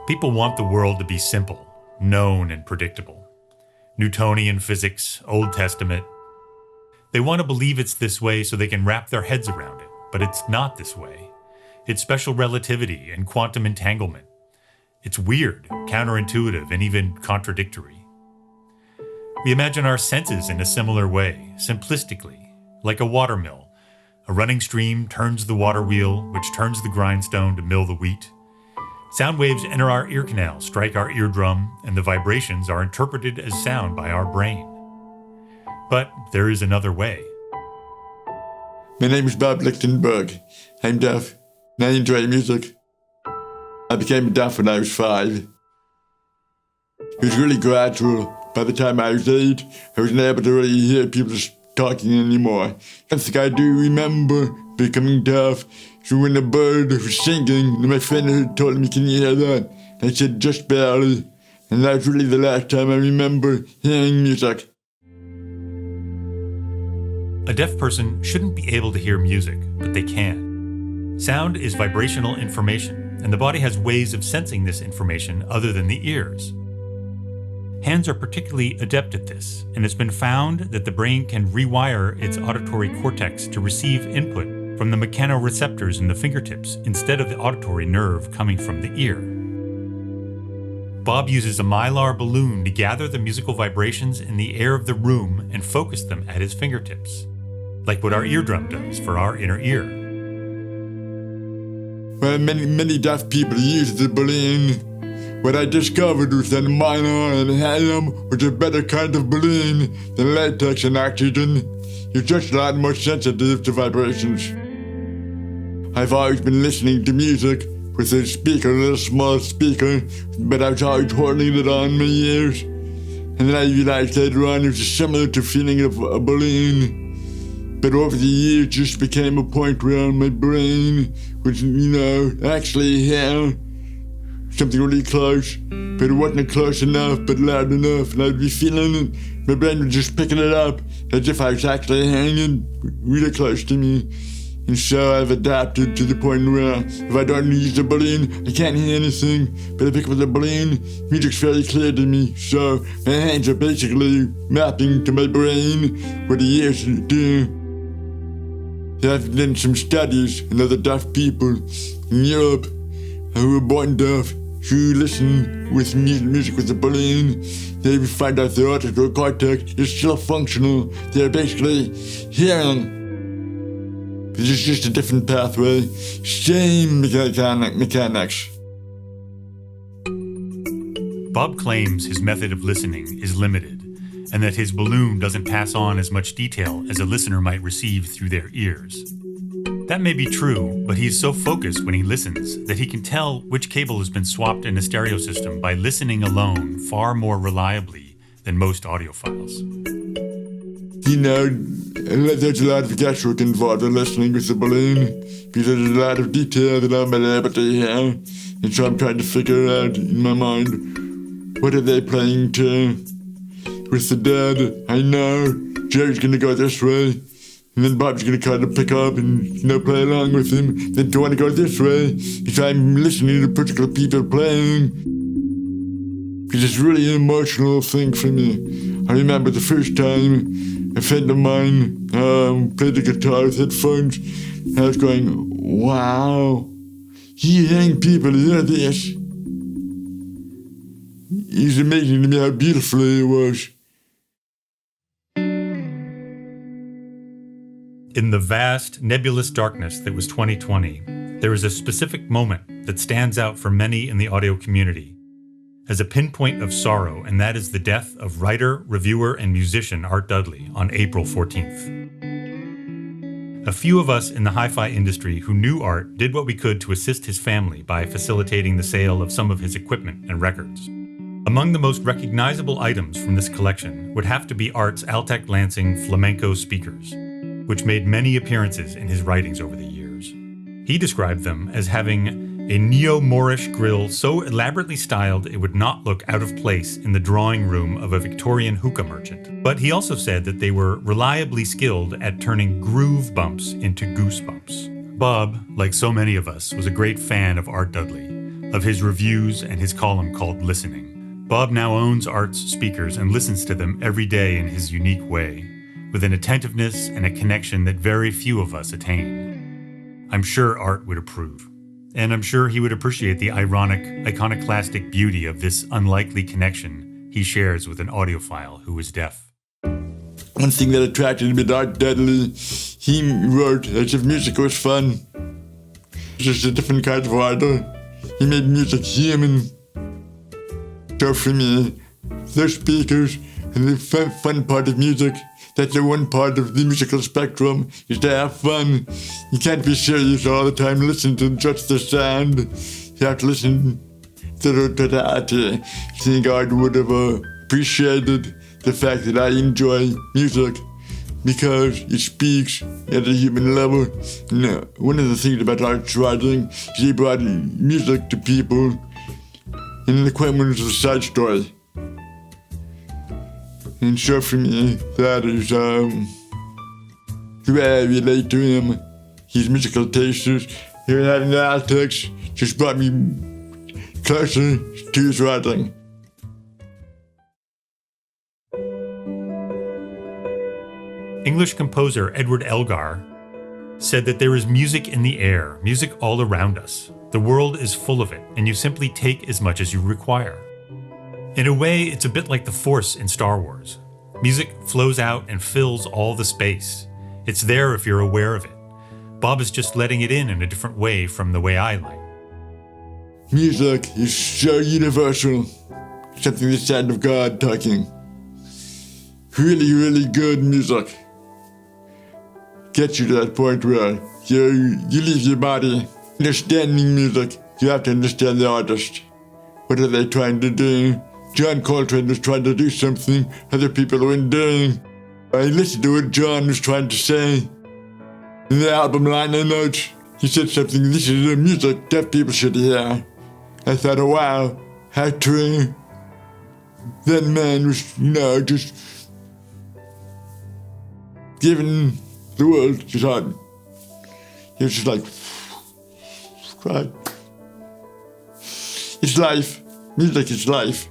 People want the world to be simple, known, and predictable. Newtonian physics, Old Testament. They want to believe it's this way so they can wrap their heads around it, but it's not this way. It's special relativity and quantum entanglement. It's weird, counterintuitive, and even contradictory. We imagine our senses in a similar way, simplistically, like a water mill. A running stream turns the water wheel, which turns the grindstone to mill the wheat. Sound waves enter our ear canal, strike our eardrum, and the vibrations are interpreted as sound by our brain. But there is another way. My name is Bob Lichtenberg. I'm deaf, and I enjoy music. I became deaf when I was 5. It was really gradual. By the time I was 8, I wasn't able to really hear people talking anymore. I think I do remember becoming deaf. So when a bird was singing, and my friend had told me, "Can you hear that?" I said, "Just barely." And that was really the last time I remember hearing music. A deaf person shouldn't be able to hear music, but they can. Sound is vibrational information, and the body has ways of sensing this information other than the ears. Hands are particularly adept at this, and it's been found that the brain can rewire its auditory cortex to receive input from the mechanoreceptors in the fingertips instead of the auditory nerve coming from the ear. Bob uses a mylar balloon to gather the musical vibrations in the air of the room and focus them at his fingertips, like what our eardrum does for our inner ear. Well, many deaf people use the balloon. What I discovered was that mylar and helium was a better kind of balloon than latex and oxygen. You're just a lot more sensitive to vibrations. I've always been listening to music with a speaker, a little small speaker, but I was always holding it on my ears. And then I realized later on it was similar to feeling of a balloon. But over the years, it just became a point where my brain was, actually here. Something really close, but it wasn't close enough, but loud enough, and I'd be feeling it. My brain was just picking it up, as if I was actually hanging really close to me. And so I've adapted to the point where if I don't use the balloon, I can't hear anything. But if I pick up the balloon, music's very clear to me. So my hands are basically mapping to my brain what the ears do. I've done some studies on other deaf people in Europe who were born deaf, who listen with music with a balloon. They find out their auditory cortex is still functional. They're basically hearing. It's just a different pathway, same mechanics. Bob claims his method of listening is limited, and that his balloon doesn't pass on as much detail as a listener might receive through their ears. That may be true, but he's so focused when he listens that he can tell which cable has been swapped in a stereo system by listening alone far more reliably than most audiophiles. There's a lot of guesswork involved in listening with the balloon, because there's a lot of detail that I'm not able to hear, and so I'm trying to figure out in my mind, what are they playing to? With the dead, I know Jerry's gonna go this way, and then Bob's gonna kind of pick up and play along with him. Then do you want to go this way? Because I'm listening to particular people playing. Because it's really an emotional thing for me. I remember the first time a friend of mine played the guitar with headphones. And I was going, wow, hearing people hear this. It's amazing to me how beautiful it was. In the vast, nebulous darkness that was 2020, there is a specific moment that stands out for many in the audio community as a pinpoint of sorrow, and that is the death of writer, reviewer, and musician Art Dudley on April 14th. A few of us in the hi-fi industry who knew Art did what we could to assist his family by facilitating the sale of some of his equipment and records. Among the most recognizable items from this collection would have to be Art's Altec Lansing flamenco speakers, which made many appearances in his writings over the years. He described them as having a neo-Moorish grille so elaborately styled it would not look out of place in the drawing room of a Victorian hookah merchant. But he also said that they were reliably skilled at turning groove bumps into goosebumps. Bob, like so many of us, was a great fan of Art Dudley, of his reviews and his column called Listening. Bob now owns Art's speakers and listens to them every day in his unique way, with an attentiveness and a connection that very few of us attain. I'm sure Art would approve, and I'm sure he would appreciate the ironic, iconoclastic beauty of this unlikely connection he shares with an audiophile who is deaf. One thing that attracted me to Art Dudley, he wrote as if music was fun. Just a different kind of writer. He made music human. So for me, those speakers and the fun part of music, that's the one part of the musical spectrum, is to have fun. You can't be serious all the time, listen to just the sound. You have to listen to the totality. I think Art would have appreciated the fact that I enjoy music because it speaks at a human level. And, one of the things about Art's writing is he brought music to people, and the quote was a side story. And so for me, that is the way I relate to him. His musical tastes, even having the antics, just brought me closer to his writing. English composer Edward Elgar said that there is music in the air, music all around us. The world is full of it, and you simply take as much as you require. In a way, it's a bit like the Force in Star Wars. Music flows out and fills all the space. It's there if you're aware of it. Bob is just letting it in a different way from the way I like. Music is so universal. Something the sound of God talking. Really, really good music gets you to that point where you leave your body. Understanding music, you have to understand the artist. What are they trying to do? John Coltrane was trying to do something other people weren't doing. I listened to what John was trying to say. In the album liner notes, he said something, this is the music deaf people should hear. I thought, oh wow, how true. That man was, just giving the world his heart. He was just like, cry. It's life. Music is life.